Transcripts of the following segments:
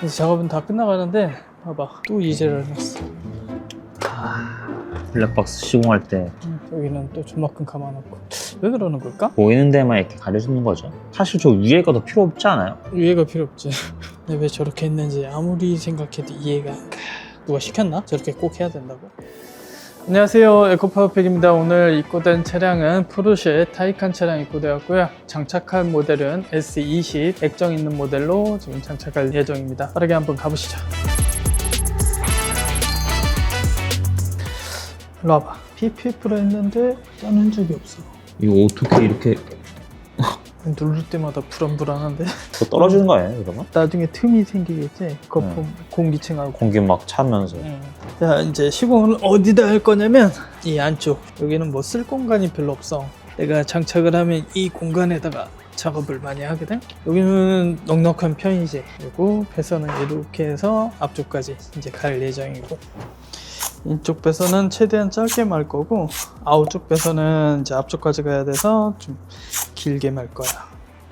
이제 작업은 다 끝나가는데 봐봐, 또 이제를 했어. 블랙박스 시공할 때 여기는 또 조만큼 감아놓고. 왜 그러는 걸까? 보이는 데만 이렇게 가려주는 거죠. 사실 저 위에가 더 필요 없지 않아요? 이해가 필요 없지. 근데 왜 저렇게 했는지 아무리 생각해도 이해가 안 가. 누가 시켰나? 저렇게 꼭 해야 된다고? 안녕하세요, 에코파워팩입니다. 오늘 입고된 차량은 포르쉐 타이칸 차량 입고되었고요. 장착할 모델은 S20 액정 있는 모델로 지금 장착할 예정입니다. 빠르게 한번 가보시죠. 일로 와봐. PPF로 했는데 짜는 적이 없어. 이거 어떻게 이렇게 누를 때마다 불안불안한데? 더 떨어지는 거 아니에요, 그러면? 나중에 틈이 생기겠지? 거품 공기층하고. 공기 막 차면서. 자, 이제 시공을 어디다 할 거냐면 이 안쪽. 여기는 뭐 쓸 공간이 별로 없어. 내가 장착을 하면 이 공간에다가 작업을 많이 하거든. 여기는 넉넉한 편이지. 그리고 배선은 이렇게 해서 앞쪽까지 이제 갈 예정이고, 이쪽 배선은 최대한 짧게 말 거고, 아웃쪽 배선은 이제 앞쪽까지 가야 돼서 좀 길게 말 거야.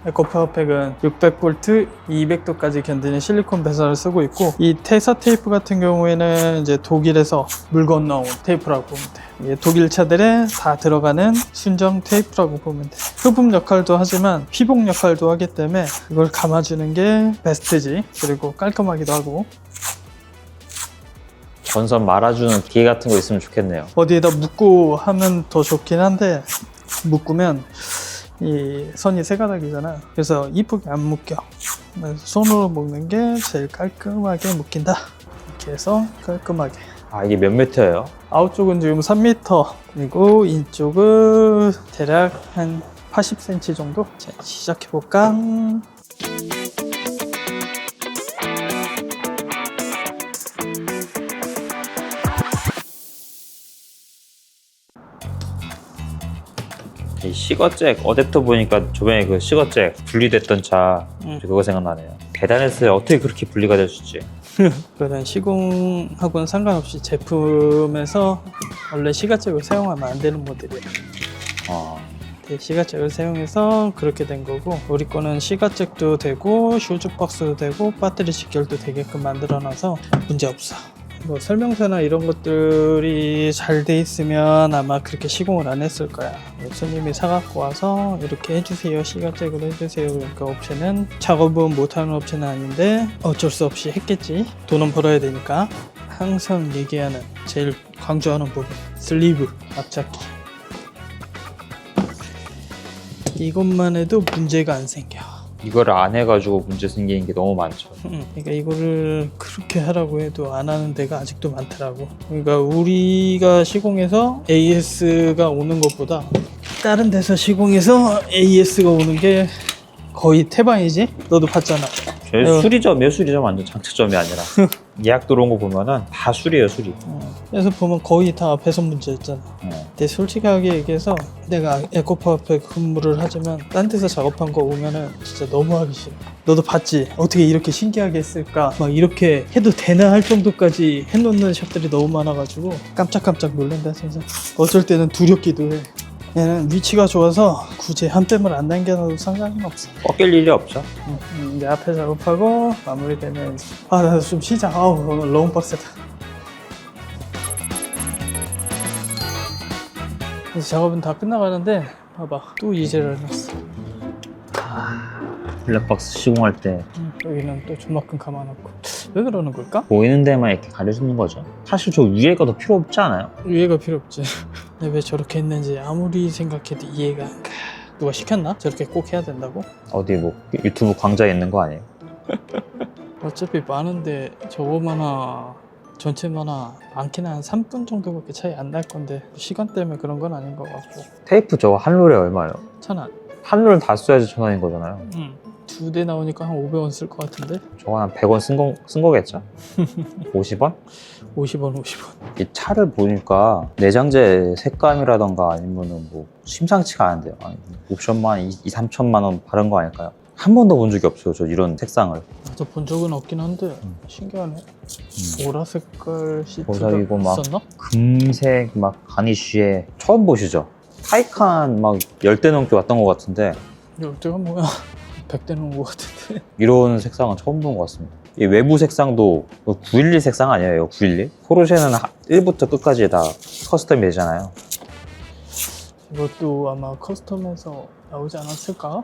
에코파워팩은 600V, 200도까지 견디는 실리콘 배선을 쓰고 있고, 이 테사 테이프 같은 경우에는 이제 독일에서 물 건너온 테이프라고 보면 돼. 이게 독일 차들에 다 들어가는 순정 테이프라고 보면 돼. 흡음 역할도 하지만 피복 역할도 하기 때문에 그걸 감아주는 게 베스트지. 그리고 깔끔하기도 하고. 전선 말아주는 기계 같은 거 있으면 좋겠네요. 어디에다 묶고 하면 더 좋긴 한데, 묶으면 이 선이 세 가닥이잖아. 그래서 이쁘게 안 묶여. 그래서 손으로 묶는 게 제일 깔끔하게 묶인다. 이렇게 해서 깔끔하게. 아, 이게 몇 미터예요? 아웃쪽은 지금 3m, 그리고 인쪽은 대략 한 80cm 정도. 자, 시작해볼까? 이 시거잭 어댑터 보니까 저번에 그 시거잭 분리됐던 차 그거 생각나네요. 대단했어요. 어떻게 그렇게 분리가 될 수 있지? 그런 시공하고는 상관없이 제품에서 원래 시가잭을 사용하면 안 되는 모델이에요. 시가잭을 사용해서 그렇게 된 거고, 우리 거는 시가잭도 되고 슈즈박스도 되고 배터리 직결도 되게끔 만들어놔서 문제 없어. 뭐 설명서나 이런 것들이 잘 돼 있으면 아마 그렇게 시공을 안 했을 거야. 손님이 사갖고 와서 이렇게 해주세요, 시가잭으로 해주세요. 그러니까 업체는 작업은 못하는 업체는 아닌데 어쩔 수 없이 했겠지. 돈은 벌어야 되니까. 항상 얘기하는, 제일 강조하는 부분, 슬리브 앞잡기. 이것만 해도 문제가 안 생겨. 이걸 안 해가지고 문제 생기는 게 너무 많죠. 그러니까 이거를 그렇게 하라고 해도 안 하는 데가 아직도 많더라고. 그러니까 우리가 시공해서 AS가 오는 것보다 다른 데서 시공해서 AS가 오는 게 거의 태반이지? 너도 봤잖아. 수리점이에요, 수리점. 완전 장착점이 아니라. 예약 들어온 거 보면은 다 수리예요, 수리. 그래서 보면 거의 다 배선 문제였잖아. 근데 솔직하게 얘기해서 내가 에코파워팩 근무를 하지만 딴 데서 작업한 거 보면은 진짜 너무 하기 싫어. 너도 봤지? 어떻게 이렇게 신기하게 했을까? 막 이렇게 해도 되나 할 정도까지 해놓는 샵들이 너무 많아가지고 깜짝깜짝 놀란다 진짜. 어쩔 때는 두렵기도 해. 얘는 위치가 좋아서 굳이 한 뼘을 안 남겨놔도 상관은 없어. 꺾일 일이 없죠. 이제 앞에 작업하고 마무리되면, 나 좀 쉬자. 오늘 너무 빡세다. 이제 작업은 다 끝나가는데 봐봐, 또 이제를 해놨어. 블랙박스 시공할 때 여기는 또 조만큼 감아놓고. 왜 그러는 걸까? 보이는 데만 이렇게 가려주는 거죠. 사실 저 위에가 더 필요 없지 않아요? 이해가 필요 없지. 근데 왜 저렇게 했는지 아무리 생각해도 이해가 안 가. 누가 시켰나? 저렇게 꼭 해야 된다고? 어디 뭐 유튜브 광자에 있는 거 아니에요? 어차피 많은데 저거만아 전체만아 많게는 한 3분 정도밖에 차이 안 날 건데 시간 때문에 그런 건 아닌 것 같고. 테이프 저거 한 롤에 얼마예요? 1,000원. 한 롤 다 써야지 1,000원인 거잖아요. 2대 나오니까 한 500원 쓸 것 같은데? 저거 한 100원 쓴 거겠죠? 50원? 50원. 이 차를 보니까 내장재 색감이라던가 아니면은 뭐 심상치가 않은데요. 아니, 옵션만 2-3천만 원 바른 거 아닐까요? 한 번도 본 적이 없어요, 저 이런 색상을. 나도 본 적은 없긴 한데 신기하네. 보라 색깔 시트가 보라이고 막 있었나? 금색 막 가니쉬에 처음 보시죠? 타이칸 막 10대 넘게 왔던 것 같은데 열대가 뭐야? 100대 넘은 것 같은데. 이런 색상은 처음 본 것 같습니다. 이 외부 색상도 911 색상 아니에요? 911? 포르쉐는 1부터 끝까지 다 커스텀이 되잖아요. 이것도 아마 커스텀에서 나오지 않았을까?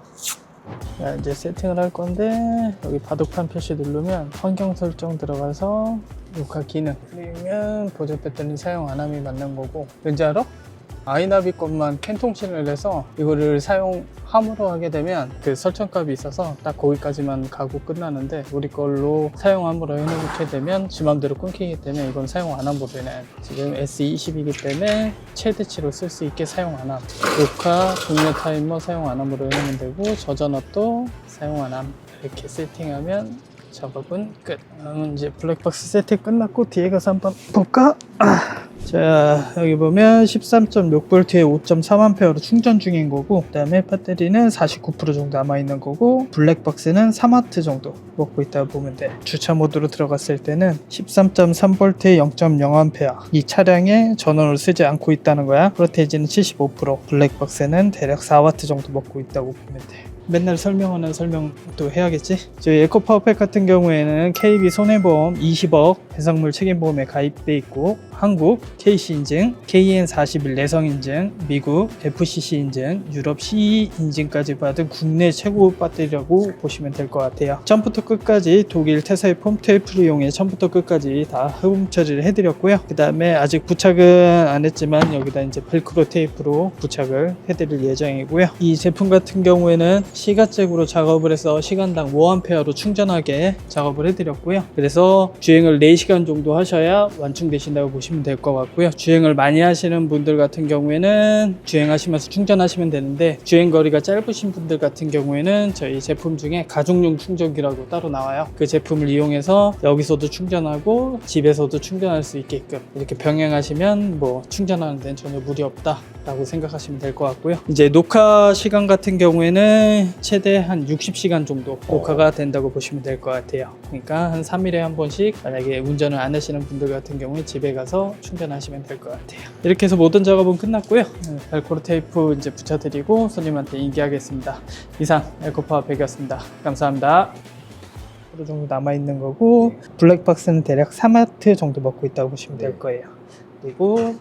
자, 이제 세팅을 할 건데 여기 바둑판 표시 누르면 환경 설정 들어가서 녹화 기능 누르면 보조 배터리 사용 안 함이 맞는 거고, 왠지 알아? 아이나비 것만 캔통신을 해서 이거를 사용함으로 하게 되면 그 설정값이 있어서 딱 거기까지만 가고 끝나는데, 우리 걸로 사용함으로 해놓게 되면 지 맘대로 끊기기 때문에 이건 사용 안 함으로 해. 지금 S20이기 때문에 최대치로 쓸 수 있게 사용 안 함. 녹화 종료 타이머 사용 안 함으로 해놓으면 되고, 저전압도 사용 안 함. 이렇게 세팅하면 작업은 끝. 이제 블랙박스 세팅 끝났고 뒤에 가서 한번 볼까? 자, 여기 보면 13.6V에 5.3A로 충전 중인 거고, 그 다음에 배터리는 49% 정도 남아있는 거고, 블랙박스는 3W 정도 먹고 있다고 보면 돼. 주차 모드로 들어갔을 때는 13.3V에 0.0A, 이 차량에 전원을 쓰지 않고 있다는 거야. 프로테이지는 75%, 블랙박스는 대략 4W 정도 먹고 있다고 보면 돼. 맨날 설명하는 설명도 해야겠지? 저희 에코파워팩 같은 경우에는 KB 손해보험 20억 배상물 책임보험에 가입돼 있고, 한국 KC 인증, KN41 내성 인증, 미국 FCC 인증, 유럽 CE 인증까지 받은 국내 최고 배터리라고 보시면 될 것 같아요. 처음부터 끝까지 독일 테사의 폼 테이프를 이용해 처음부터 끝까지 다 흡음 처리를 해드렸고요. 그 다음에 아직 부착은 안 했지만 여기다 이제 벨크로 테이프로 부착을 해드릴 예정이고요. 이 제품 같은 경우에는 시가잭으로 작업을 해서 시간당 5A로 충전하게 작업을 해드렸고요. 그래서 주행을 4시간 정도 하셔야 완충되신다고 보시면 될 것 같고요. 주행을 많이 하시는 분들 같은 경우에는 주행하시면서 충전하시면 되는데, 주행거리가 짧으신 분들 같은 경우에는 저희 제품 중에 가족용 충전기라고 따로 나와요. 그 제품을 이용해서 여기서도 충전하고 집에서도 충전할 수 있게끔 이렇게 병행하시면 뭐 충전하는 데는 전혀 무리 없다 라고 생각하시면 될 것 같고요. 이제 녹화 시간 같은 경우에는 최대 한 60시간 정도 녹화가 된다고 보시면 될 것 같아요. 그러니까 한 3일에 한 번씩 만약에 운전을 안 하시는 분들 같은 경우에 집에 가서 충전하시면 될 것 같아요. 이렇게 해서 모든 작업은 끝났고요. 벨크로 테이프 이제 붙여드리고 손님한테 인계하겠습니다. 이상 에코파워팩이었습니다. 감사합니다. 정도 남아있는 거고, 블랙박스는 대략 3W 정도 먹고 있다고 보시면 될 거예요. 그리고